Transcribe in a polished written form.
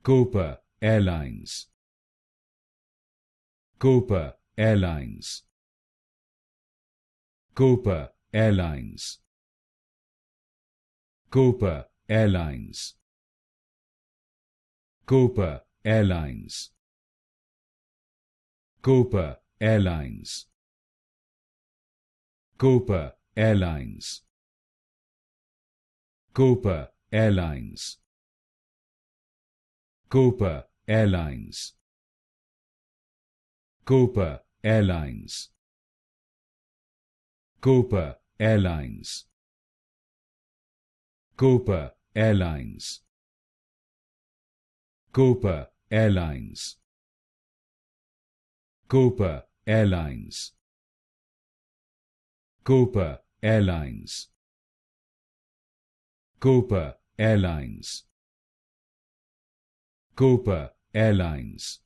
Copa Airlines, Copa Airlines, Copa Airlines, Copa Airlines, Copa Airlines, Copa Airlines, Copa Airlines, Copa Airlines, Copa Airlines, Copa Airlines, Copa Airlines, Copa Airlines, Copa Airlines, Copa Airlines, Copa Airlines, Copa Airlines, Copa Airlines,